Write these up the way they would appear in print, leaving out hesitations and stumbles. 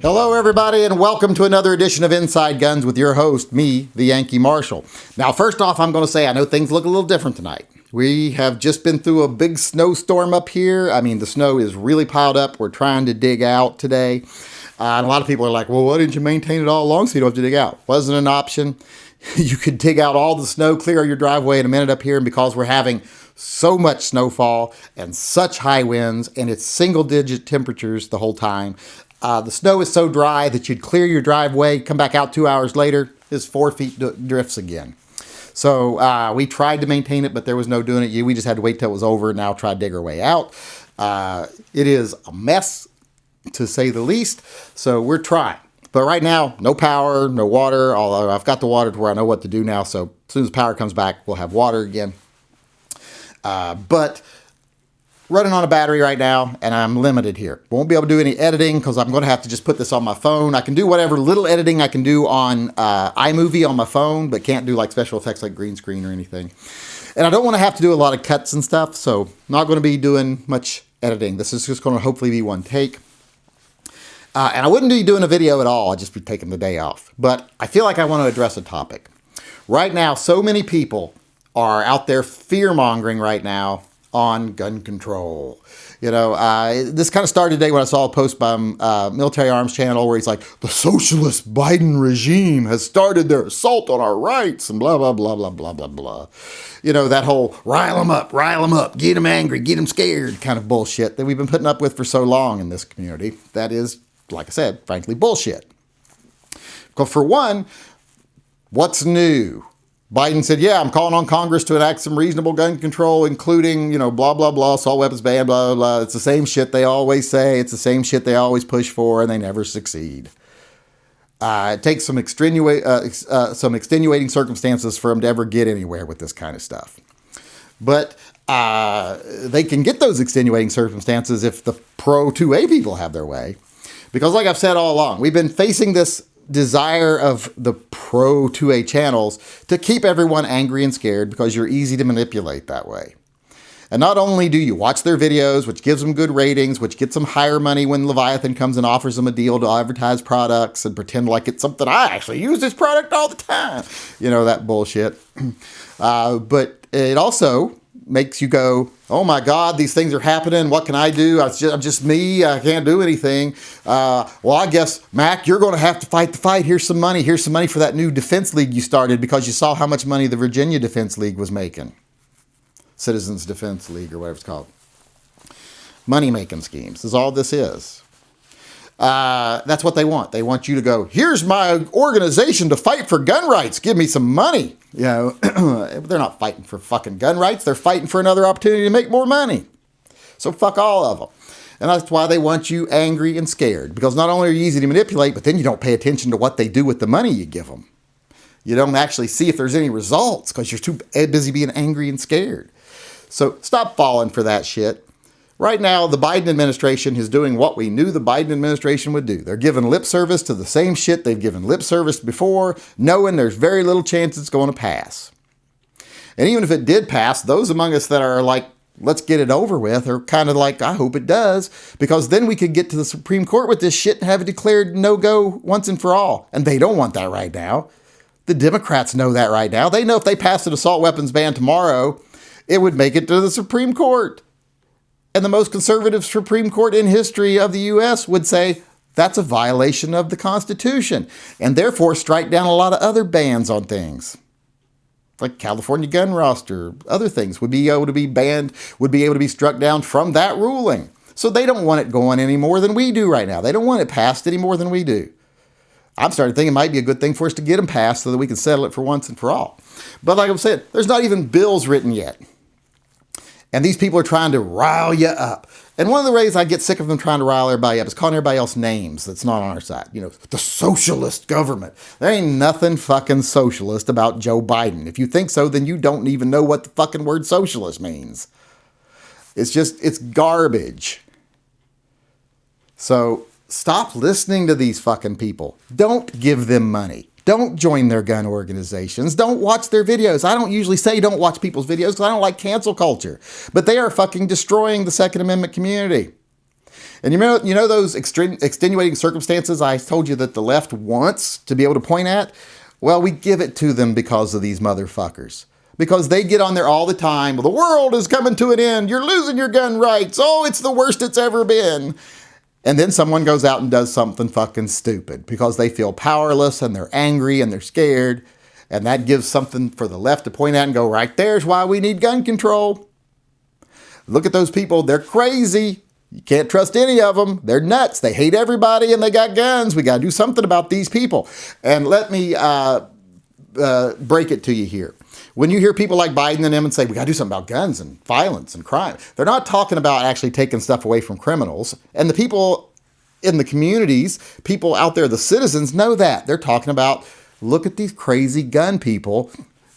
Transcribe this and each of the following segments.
Hello, everybody, and welcome to another edition of Inside Guns with your host, me, the Yankee Marshal. Now, first off, I'm going to say I know things look a little different tonight. We have just been through a big snowstorm up here. I mean, the snow is really piled up. We're trying to dig out today. And a lot of people are like, well, why didn't you maintain it all along so you don't have to dig out? Wasn't an option. You could dig out all the snow, clear your driveway in a minute up here. And because we're having so much snowfall and such high winds, and it's single-digit temperatures the whole time, the snow is so dry that you'd clear your driveway, come back out 2 hours later, it's 4 feet drifts again. So we tried to maintain it, but there was no doing it. We just had to wait till it was over and now try to dig our way out. It is a mess, to say the least, so we're trying. But right now, no power, no water, although I've got the water to where I know what to do now, so as soon as power comes back, we'll have water again. But running on a battery right now, and I'm limited here. Won't be able to do any editing because I'm going to have to just put this on my phone. I can do whatever little editing I can do on iMovie on my phone, but can't do like special effects like green screen or anything. And I don't want to have to do a lot of cuts and stuff, so not going to be doing much editing. This is just going to hopefully be one take. And I wouldn't be doing a video at all. I'd just be taking the day off. But I feel like I want to address a topic. Right now, so many people are out there fear-mongering right now on gun control. You know, this kind of started today when I saw a post by Military Arms Channel where he's like, the socialist Biden regime has started their assault on our rights and blah, blah, blah, blah, blah, blah, blah. You know, that whole rile them up, get them angry, get them scared kind of bullshit that we've been putting up with for so long in this community. That is, like I said, frankly, bullshit. Because for one, what's new? Biden said, yeah, I'm calling on Congress to enact some reasonable gun control, including, you know, blah, blah, blah, assault weapons ban, blah, blah, blah. It's the same shit they always say. It's the same shit they always push for, and they never succeed. It takes some extenuating circumstances for them to ever get anywhere with this kind of stuff. But they can get those extenuating circumstances if the pro-2A people have their way. Because like I've said all along, we've been facing this desire of the pro-2A channels to keep everyone angry and scared because you're easy to manipulate that way. And not only do you watch their videos, which gives them good ratings, which gets them higher money when Leviathan comes and offers them a deal to advertise products and pretend like it's something, I actually use this product all the time. You know, that bullshit. But it also makes you go, oh my God, these things are happening. What can I do? I'm just me. I can't do anything. Well, I guess, Mac, you're going to have to fight the fight. Here's some money. Here's some money for that new defense league you started because you saw how much money the Virginia Defense League was making. Citizens Defense League or whatever it's called. Money-making schemes is all this is. That's what they want. They want you to go, here's my organization to fight for gun rights. Give me some money. You know, they're not fighting for fucking gun rights. They're fighting for another opportunity to make more money. So fuck all of them. And that's why they want you angry and scared. Because not only are you easy to manipulate, but then you don't pay attention to what they do with the money you give them. You don't actually see if there's any results because you're too busy being angry and scared. So stop falling for that shit. Right now, the Biden administration is doing what we knew the Biden administration would do. They're giving lip service to the same shit they've given lip service before, knowing there's very little chance it's going to pass. And even if it did pass, those among us that are like, let's get it over with, are kind of like, I hope it does, because then we could get to the Supreme Court with this shit and have it declared no-go once and for all. And they don't want that right now. The Democrats know that right now. They know if they pass an assault weapons ban tomorrow, it would make it to the Supreme Court. And the most conservative Supreme Court in history of the U.S. would say that's a violation of the Constitution and therefore strike down a lot of other bans on things. Like California gun roster, other things would be able to be banned, would be able to be struck down from that ruling. So they don't want it going any more than we do right now. They don't want it passed any more than we do. I'm starting to think it might be a good thing for us to get them passed so that we can settle it for once and for all. But like I've said, there's not even bills written yet. And these people are trying to rile you up. And one of the ways I get sick of them trying to rile everybody up is calling everybody else names that's not on our side. You know, the socialist government. There ain't nothing fucking socialist about Joe Biden. If you think so, then you don't even know what the fucking word socialist means. It's garbage. So stop listening to these fucking people. Don't give them money. Don't join their gun organizations. Don't watch their videos. I don't usually say don't watch people's videos because I don't like cancel culture. But they are fucking destroying the Second Amendment community. And you know those extenuating circumstances I told you that the left wants to be able to point at? Well, we give it to them because of these motherfuckers. Because they get on there all the time. Well, the world is coming to an end. You're losing your gun rights. Oh, it's the worst it's ever been. And then someone goes out and does something fucking stupid because they feel powerless and they're angry and they're scared. And that gives something for the left to point at and go, right there's why we need gun control. Look at those people. They're crazy. You can't trust any of them. They're nuts. They hate everybody and they got guns. We got to do something about these people. And let me break it to you here. When you hear people like Biden and them and say, we got to do something about guns and violence and crime, they're not talking about actually taking stuff away from criminals. And the people in the communities, people out there, the citizens know that. They're talking about, look at these crazy gun people.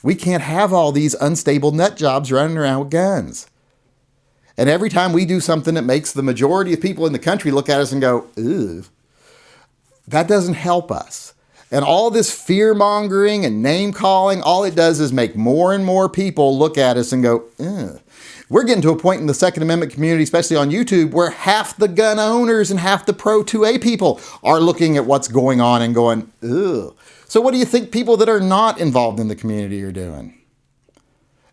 We can't have all these unstable nut jobs running around with guns. And every time we do something that makes the majority of people in the country look at us and go, ew, that doesn't help us. And all this fear-mongering and name-calling, all it does is make more and more people look at us and go, ugh. We're getting to a point in the Second Amendment community, especially on YouTube, where half the gun owners and half the pro-2A people are looking at what's going on and going, ugh. So what do you think people that are not involved in the community are doing?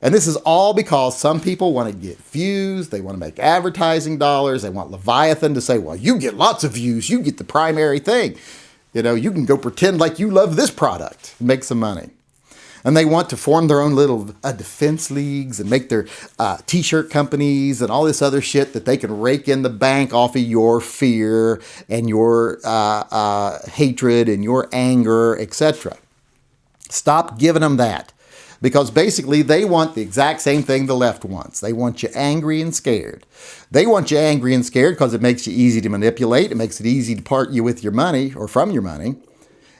And this is all because some people want to get views. They want to make advertising dollars. They want Leviathan to say, well, you get lots of views. You get the primary thing. You know, you can go pretend like you love this product, make some money. And they want to form their own little defense leagues and make their t-shirt companies and all this other shit that they can rake in the bank off of your fear and your hatred and your anger, etc. Stop giving them that. Because basically they want the exact same thing the left wants. They want you angry and scared. They want you angry and scared because it makes you easy to manipulate. It makes it easy to part you with your money or from your money.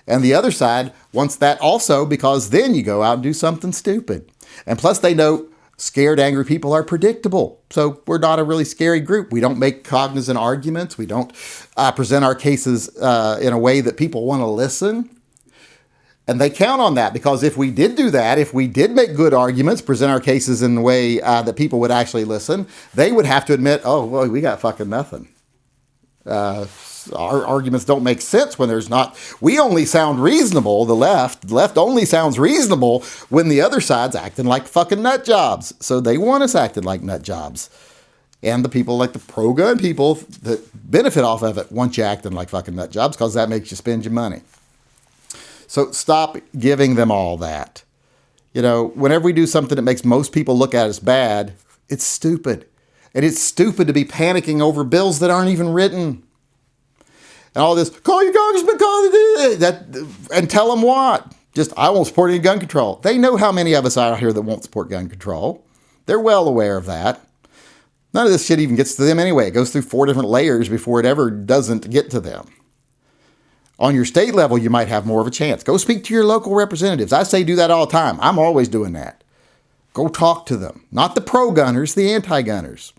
And the other side wants that also because then you go out and do something stupid. And plus they know scared, angry people are predictable. So we're not a really scary group. We don't make cognizant arguments. We don't present our cases in a way that people want to listen. And they count on that because if we did do that, if we did make good arguments, present our cases in the way that people would actually listen, they would have to admit, oh, well, we got fucking nothing. Our arguments don't make sense when there's not. We only sound reasonable, the left only sounds reasonable when the other side's acting like fucking nut jobs. So they want us acting like nut jobs. And the people like the pro-gun people that benefit off of it want you acting like fucking nut jobs because that makes you spend your money. So stop giving them all that. You know, whenever we do something that makes most people look at us bad, it's stupid. And it's stupid to be panicking over bills that aren't even written. And all this, call your congressman, call that, and tell them what? Just, I won't support any gun control. They know how many of us out here that won't support gun control. They're well aware of that. None of this shit even gets to them anyway. It goes through 4 different layers before it ever doesn't get to them. On your state level, you might have more of a chance. Go speak to your local representatives. I say do that all the time. I'm always doing that. Go talk to them. Not the pro-gunners, the anti-gunners.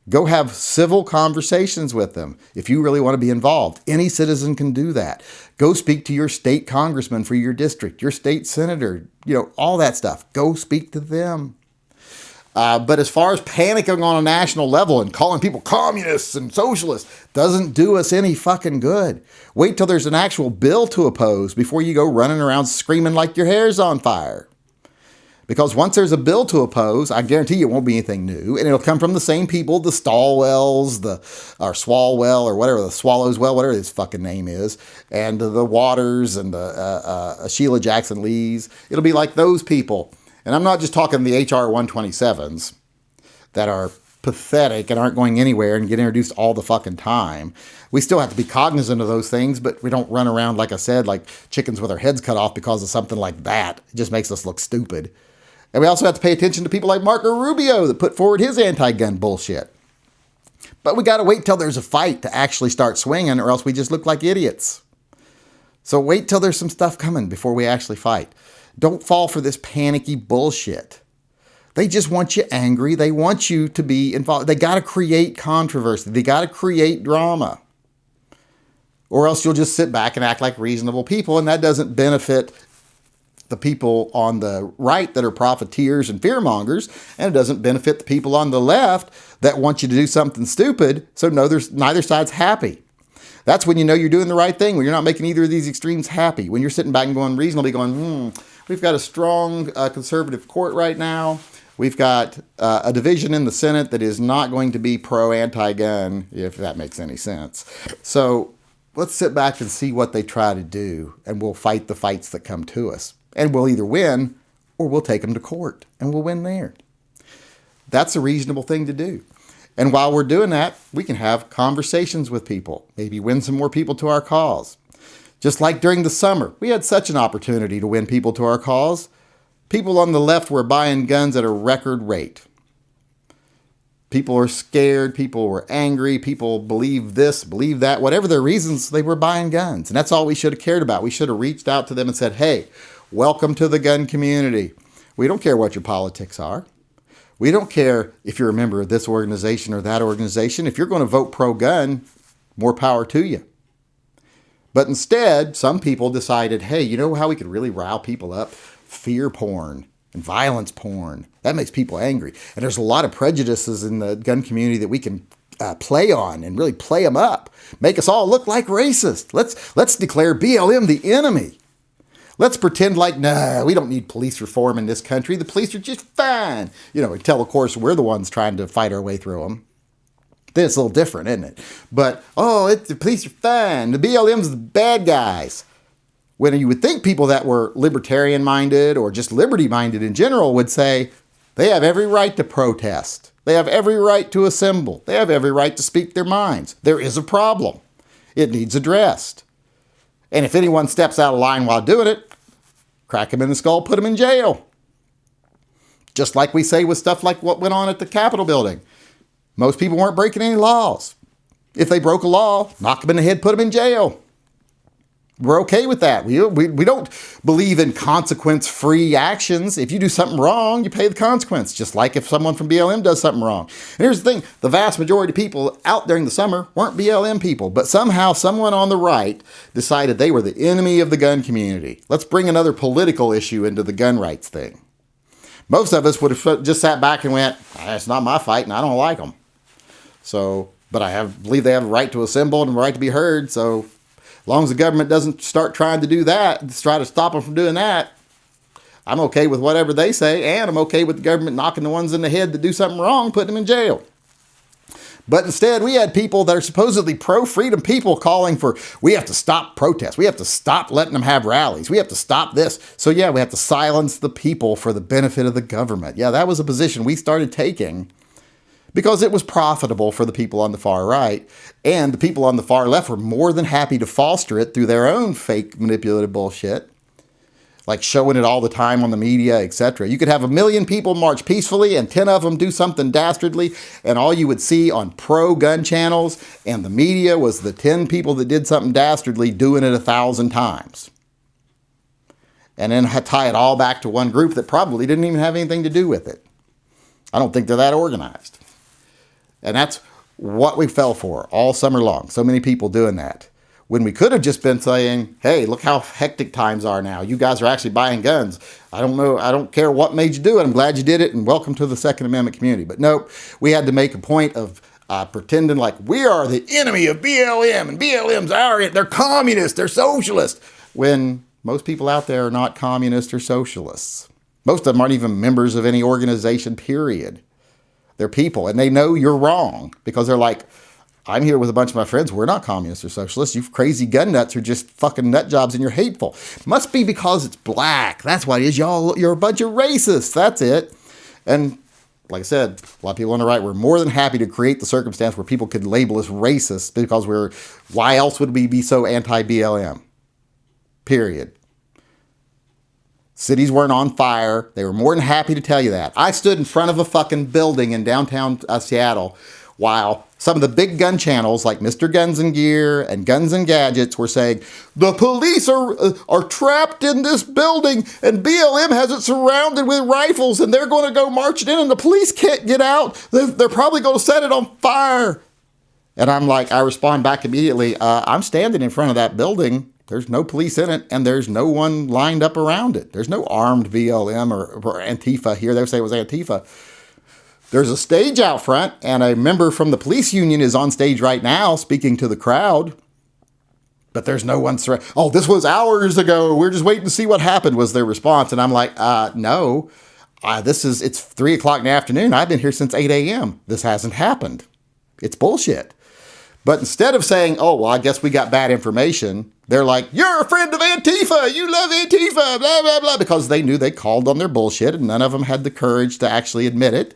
Go have civil conversations with them if you really want to be involved. Any citizen can do that. Go speak to your state congressman for your district, your state senator, you know, all that stuff. Go speak to them. But as far as panicking on a national level and calling people communists and socialists doesn't do us any fucking good. Wait till there's an actual bill to oppose before you go running around screaming like your hair's on fire. Because once there's a bill to oppose, I guarantee you it won't be anything new. And it'll come from the same people, the Stallwells, or Swalwell, or whatever, the Swallowswell, whatever his fucking name is, and the Waters and the Sheila Jackson Lees. It'll be like those people. And I'm not just talking the HR 127s that are pathetic and aren't going anywhere and get introduced all the fucking time. We still have to be cognizant of those things, but we don't run around, like I said, like chickens with our heads cut off because of something like that. It just makes us look stupid. And we also have to pay attention to people like Marco Rubio that put forward his anti-gun bullshit. But we got to wait till there's a fight to actually start swinging, or else we just look like idiots. So wait till there's some stuff coming before we actually fight. Don't fall for this panicky bullshit. They just want you angry. They want you to be involved. They got to create controversy. They got to create drama. Or else you'll just sit back and act like reasonable people, and that doesn't benefit the people on the right that are profiteers and fearmongers, and it doesn't benefit the people on the left that want you to do something stupid. So no, neither side's happy. That's when you know you're doing the right thing, when you're not making either of these extremes happy. When you're sitting back and going reasonably going, we've got a strong conservative court right now. We've got a division in the Senate that is not going to be pro-anti-gun, if that makes any sense. So let's sit back and see what they try to do, and we'll fight the fights that come to us. And we'll either win or we'll take them to court, and we'll win there. That's a reasonable thing to do. And while we're doing that, we can have conversations with people, maybe win some more people to our cause. Just like during the summer, we had such an opportunity to win people to our cause. People on the left were buying guns at a record rate. People are scared, people were angry, people believe this, believe that, whatever their reasons, they were buying guns. And that's all we should have cared about. We should have reached out to them and said, hey, welcome to the gun community. We don't care what your politics are. We don't care if you're a member of this organization or that organization. If you're going to vote pro-gun, more power to you. But instead, some people decided, hey, you know how we could really rile people up? Fear porn and violence porn. That makes people angry. And there's a lot of prejudices in the gun community that we can play on and really play them up. Make us all look like racists. Let's declare BLM the enemy. Let's pretend like, nah, we don't need police reform in this country. The police are just fine. Until, of course, we're the ones trying to fight our way through them. Then it's a little different, isn't it? But, the police are fine. The BLM's the bad guys. When you would think people that were libertarian-minded or just liberty-minded in general would say, they have every right to protest. They have every right to assemble. They have every right to speak their minds. There is a problem. It needs addressed. And if anyone steps out of line while doing it, crack him in the skull, put him in jail. Just like we say with stuff like what went on at the Capitol building. Most people weren't breaking any laws. If they broke a law, knock them in the head, put them in jail. We're okay with that. We don't believe in consequence-free actions. If you do something wrong, you pay the consequence, just like if someone from BLM does something wrong. And here's the thing. The vast majority of people out during the summer weren't BLM people, but somehow someone on the right decided they were the enemy of the gun community. Let's bring another political issue into the gun rights thing. Most of us would have just sat back and went, it's not my fight and I don't like them. But I believe they have a right to assemble and a right to be heard, so as long as the government doesn't start trying to do that, try to stop them from doing that, I'm okay with whatever they say, and I'm okay with the government knocking the ones in the head that do something wrong, putting them in jail. But instead, we had people that are supposedly pro-freedom people calling for, we have to stop protests. We have to stop letting them have rallies. We have to stop this. So yeah, we have to silence the people for the benefit of the government. Yeah, that was a position we started taking because it was profitable for the people on the far right, and the people on the far left were more than happy to foster it through their own fake manipulative bullshit, like showing it all the time on the media, etc. You could have 1 million people march peacefully and 10 of them do something dastardly, and all you would see on pro-gun channels and the media was the 10 people that did something dastardly doing it 1,000 times. And then tie it all back to one group that probably didn't even have anything to do with it. I don't think they're that organized. And that's what we fell for all summer long. So many people doing that. When we could have just been saying, hey, look how hectic times are now. You guys are actually buying guns. I don't care what made you do it. I'm glad you did it. And welcome to the Second Amendment community. But nope, we had to make a point of pretending like we are the enemy of BLM. And BLM's they're communists. They're socialists. When most people out there are not communists or socialists. Most of them aren't even members of any organization, period. They're people, and they know you're wrong because they're like, I'm here with a bunch of my friends. We're not communists or socialists. You crazy gun nuts are just fucking nut jobs and you're hateful. Must be because it's black. That's what it is. You're a bunch of racists. That's it. And like I said, a lot of people on the right were more than happy to create the circumstance where people could label us racist because why else would we be so anti-BLM? Period. Cities weren't on fire. They were more than happy to tell you that. I stood in front of a fucking building in downtown Seattle while some of the big gun channels like Mr. Guns and Gear and Guns and Gadgets were saying, the police are trapped in this building and BLM has it surrounded with rifles and they're going to go marching in and the police can't get out. They're probably going to set it on fire. And I'm like, I respond back immediately, I'm standing in front of that building There's no police in it, and there's no one lined up around it. There's no armed BLM or Antifa here. They say it was Antifa. There's a stage out front, and a member from the police union is on stage right now speaking to the crowd. But there's no one. Oh, this was hours ago. We're just waiting to see what happened, was their response. And I'm like, no, it's 3 o'clock in the afternoon. I've been here since 8 a.m. This hasn't happened. It's bullshit. But instead of saying, oh, well, I guess we got bad information, they're like, you're a friend of Antifa. You love Antifa, blah, blah, blah, because they knew they called on their bullshit and none of them had the courage to actually admit it.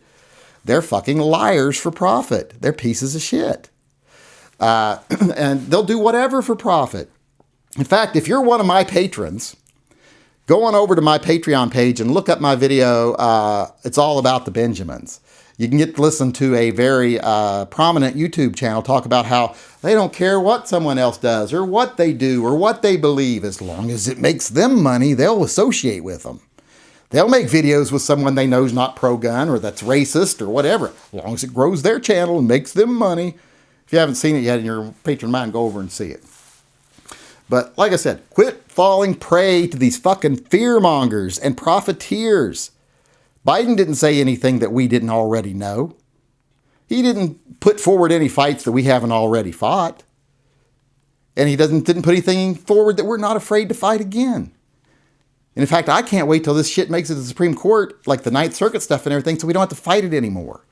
They're fucking liars for profit. They're pieces of shit. And they'll do whatever for profit. In fact, if you're one of my patrons, go on over to my Patreon page and look up my video. It's all about the Benjamins. You can get to listen to a very prominent YouTube channel talk about how they don't care what someone else does or what they do or what they believe. As long as it makes them money, they'll associate with them. They'll make videos with someone they know is not pro-gun or that's racist or whatever. As long as it grows their channel and makes them money. If you haven't seen it yet in your Patreon mind, go over and see it. But like I said, quit falling prey to these fucking fearmongers and profiteers. Biden didn't say anything that we didn't already know. He didn't put forward any fights that we haven't already fought. And he didn't put anything forward that we're not afraid to fight again. And in fact, I can't wait till this shit makes it to the Supreme Court, like the Ninth Circuit stuff and everything, so we don't have to fight it anymore.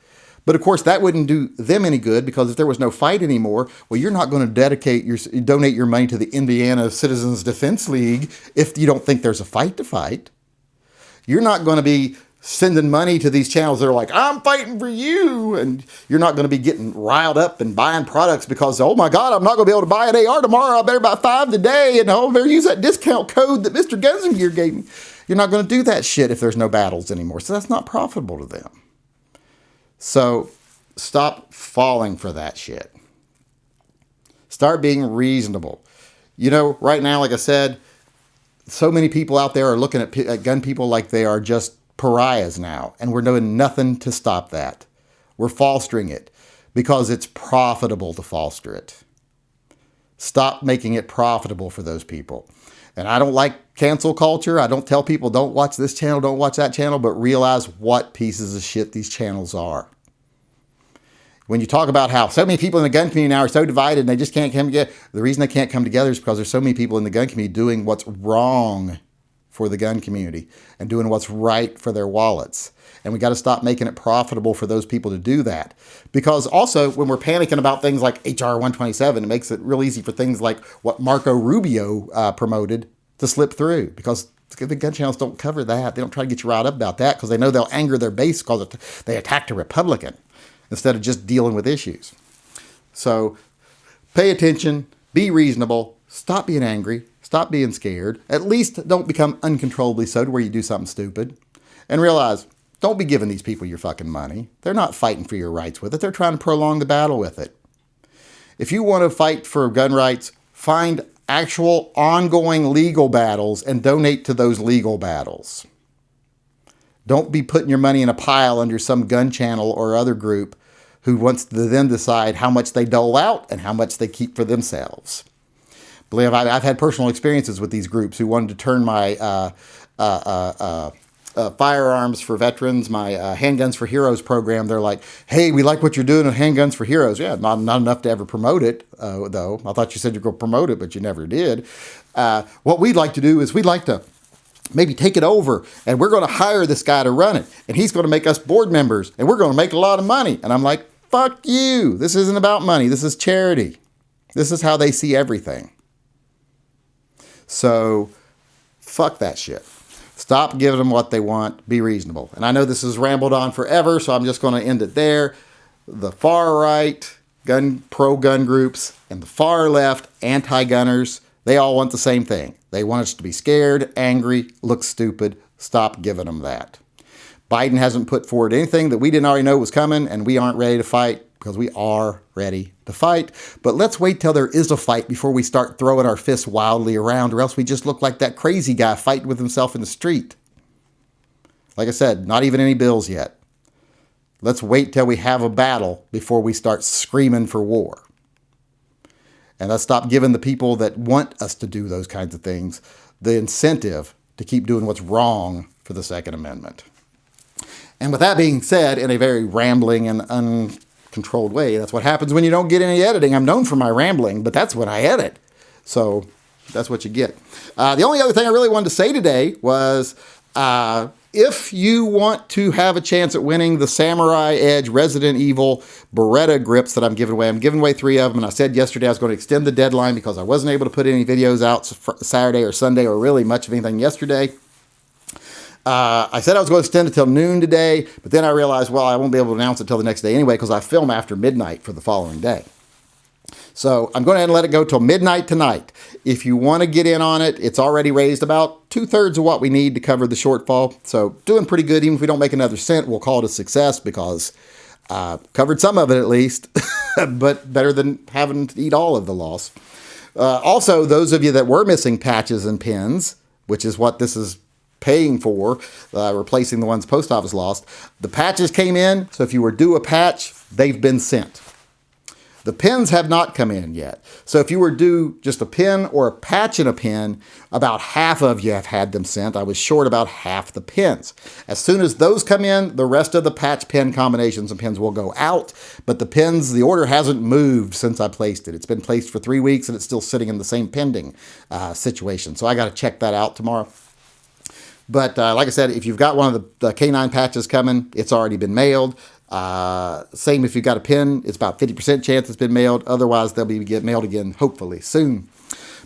But of course, that wouldn't do them any good, because if there was no fight anymore, well, you're not going to donate your money to the Indiana Citizens Defense League if you don't think there's a fight to fight. You're not going to be sending money to these channels that are like, I'm fighting for you. And you're not going to be getting riled up and buying products because, oh my God, I'm not going to be able to buy an AR tomorrow. I better buy 5 today. And I better use that discount code that Mr. Guns and Gear gave me. You're not going to do that shit if there's no battles anymore. So that's not profitable to them. So stop falling for that shit. Start being reasonable. You know, right now, like I said, so many people out there are looking at gun people like they are just pariahs now. And we're doing nothing to stop that. We're fostering it because it's profitable to foster it. Stop making it profitable for those people. And I don't like cancel culture. I don't tell people don't watch this channel, don't watch that channel, but realize what pieces of shit these channels are. When you talk about how so many people in the gun community now are so divided and they just can't come together, the reason they can't come together is because there's so many people in the gun community doing what's wrong for the gun community and doing what's right for their wallets. And we got to stop making it profitable for those people to do that. Because also, when we're panicking about things like HR 127, it makes it real easy for things like what Marco Rubio promoted to slip through. Because the gun channels don't cover that. They don't try to get you riled up about that because they know they'll anger their base because they attacked a Republican instead of just dealing with issues. So pay attention, be reasonable, stop being angry, stop being scared. At least don't become uncontrollably so to where you do something stupid. And realize, don't be giving these people your fucking money. They're not fighting for your rights with it. They're trying to prolong the battle with it. If you want to fight for gun rights, find actual ongoing legal battles and donate to those legal battles. Don't be putting your money in a pile under some gun channel or other group who wants to then decide how much they dole out and how much they keep for themselves. Believe I've had personal experiences with these groups who wanted to turn my firearms for veterans, my Handguns for Heroes program. They're like, hey, we like what you're doing with Handguns for Heroes. Yeah, not enough to ever promote it, though. I thought you said you're going to promote it, but you never did. What we'd like to do is we'd like to maybe take it over, and we're going to hire this guy to run it, and he's going to make us board members, and we're going to make a lot of money. And I'm like, fuck you. This isn't about money. This is charity. This is how they see everything. So fuck that shit. Stop giving them what they want. Be reasonable. And I know this has rambled on forever, so I'm just going to end it there. The far right pro-gun groups and the far left anti-gunners, they all want the same thing. They want us to be scared, angry, look stupid. Stop giving them that. Biden hasn't put forward anything that we didn't already know was coming, and we aren't ready to fight because we are ready to fight. But let's wait till there is a fight before we start throwing our fists wildly around, or else we just look like that crazy guy fighting with himself in the street. Like I said, not even any bills yet. Let's wait till we have a battle before we start screaming for war. And let's stop giving the people that want us to do those kinds of things the incentive to keep doing what's wrong for the Second Amendment. And with that being said, in a very rambling and uncontrolled way, that's what happens when you don't get any editing. I'm known for my rambling, but that's when I edit. So that's what you get. The only other thing I really wanted to say today was if you want to have a chance at winning the Samurai Edge Resident Evil Beretta grips that I'm giving away 3 of them. And I said yesterday I was going to extend the deadline because I wasn't able to put any videos out Saturday or Sunday or really much of anything yesterday. I said I was going to extend it till noon today, but then I realized, well, I won't be able to announce it till the next day anyway because I film after midnight for the following day. So I'm going to let it go till midnight tonight. If you want to get in on it, it's already raised about 2/3 of what we need to cover the shortfall. So doing pretty good. Even if we don't make another cent, we'll call it a success because covered some of it at least, but better than having to eat all of the loss. Also, those of you that were missing patches and pins, which is what this is paying for, replacing the ones post office lost, the patches came in. So if you were due a patch, they've been sent. The pins have not come in yet. So if you were due just a pin or a patch and a pin, about half of you have had them sent. I was short about half the pins. As soon as those come in, the rest of the patch pin combinations and pins will go out. But the pins, the order hasn't moved since I placed it. It's been placed for 3 weeks and it's still sitting in the same pending situation. So I got to check that out tomorrow. But like I said, if you've got one of the K9 patches coming, it's already been mailed. Same if you've got a pin, it's about 50% chance it's been mailed. Otherwise, they'll be mailed again, hopefully soon.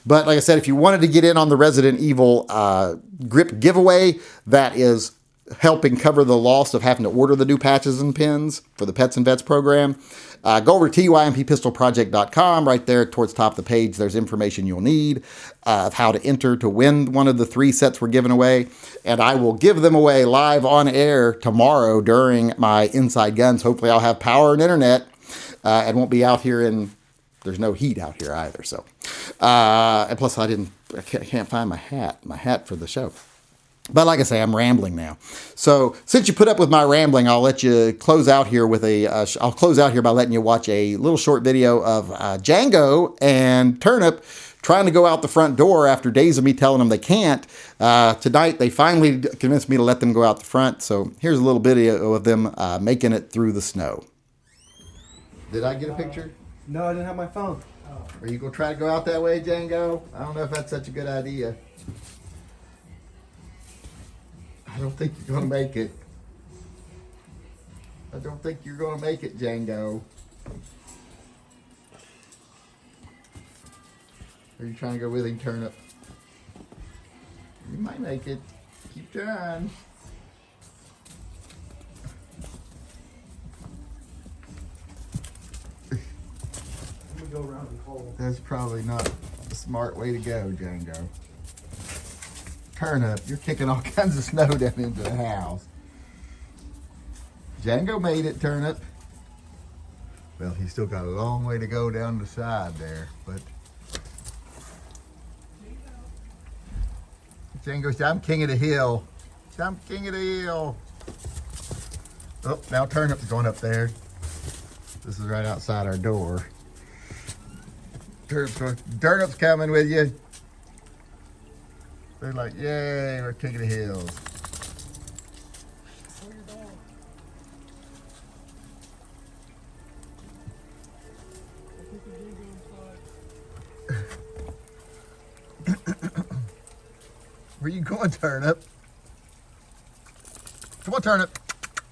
But like I said, if you wanted to get in on the Resident Evil grip giveaway, that is helping cover the loss of having to order the new patches and pins for the Pets and Vets program. Go over to TYMPpistolproject.com. Right there towards the top of the page, there's information you'll need of how to enter to win one of the 3 sets we're giving away. And I will give them away live on air tomorrow during my Inside Guns. Hopefully I'll have power and internet and won't be out here there's no heat out here either. So, and plus I can't find my hat for the show. But like I say, I'm rambling now. So since you put up with my rambling, I'll let you close out here with I'll close out here by letting you watch a little short video of Django and Turnip trying to go out the front door after days of me telling them they can't. Tonight, they finally convinced me to let them go out the front. So here's a little video of them making it through the snow. Did I get a picture? No, I didn't have my phone. Are you going to try to go out that way, Django? I don't know if that's such a good idea. I don't think you're going to make it. I don't think you're going to make it, Django. Are you trying to go with him, Turnip? You might make it. Keep trying. Let me go around and hold. That's probably not the smart way to go, Django. Turnip, you're kicking all kinds of snow down into the house. Django made it, Turnip. Well, he's still got a long way to go down the side there, but Django said, I'm king of the hill. I'm king of the hill. Oh, now Turnip's going up there. This is right outside our door. Turnip's coming with you. They're like, yay, we're king of the hills. Where you going, Turnip? Come on, Turnip.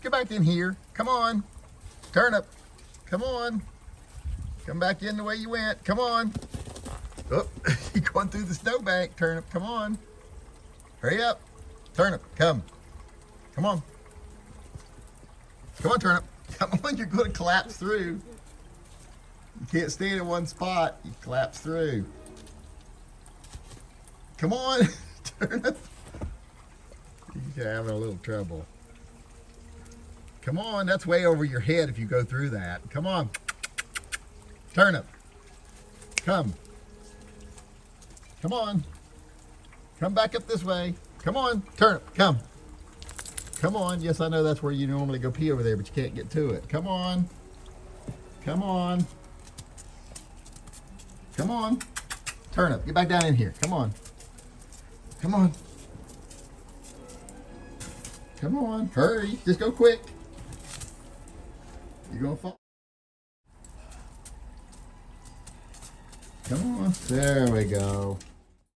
Get back in here. Come on. Turnip. Come on. Come back in the way you went. Come on. Oh, you're going through the snowbank, Turnip. Come on. Hurry up. Turnip, come. Come on. Come on, Turnip. Come on, you're going to collapse through. You can't stand in one spot. You collapse through. Come on, Turnip. You're having a little trouble. Come on, that's way over your head if you go through that. Come on. Turnip. Come. Come on. Come back up this way. Come on, Turnip, come. Come on. Yes, I know that's where you normally go pee over there, but you can't get to it. Come on. Come on. Come on. Turnip, get back down in here. Come on. Come on. Come on. Hurry. Just go quick. You're going to fall. Come on. There we go.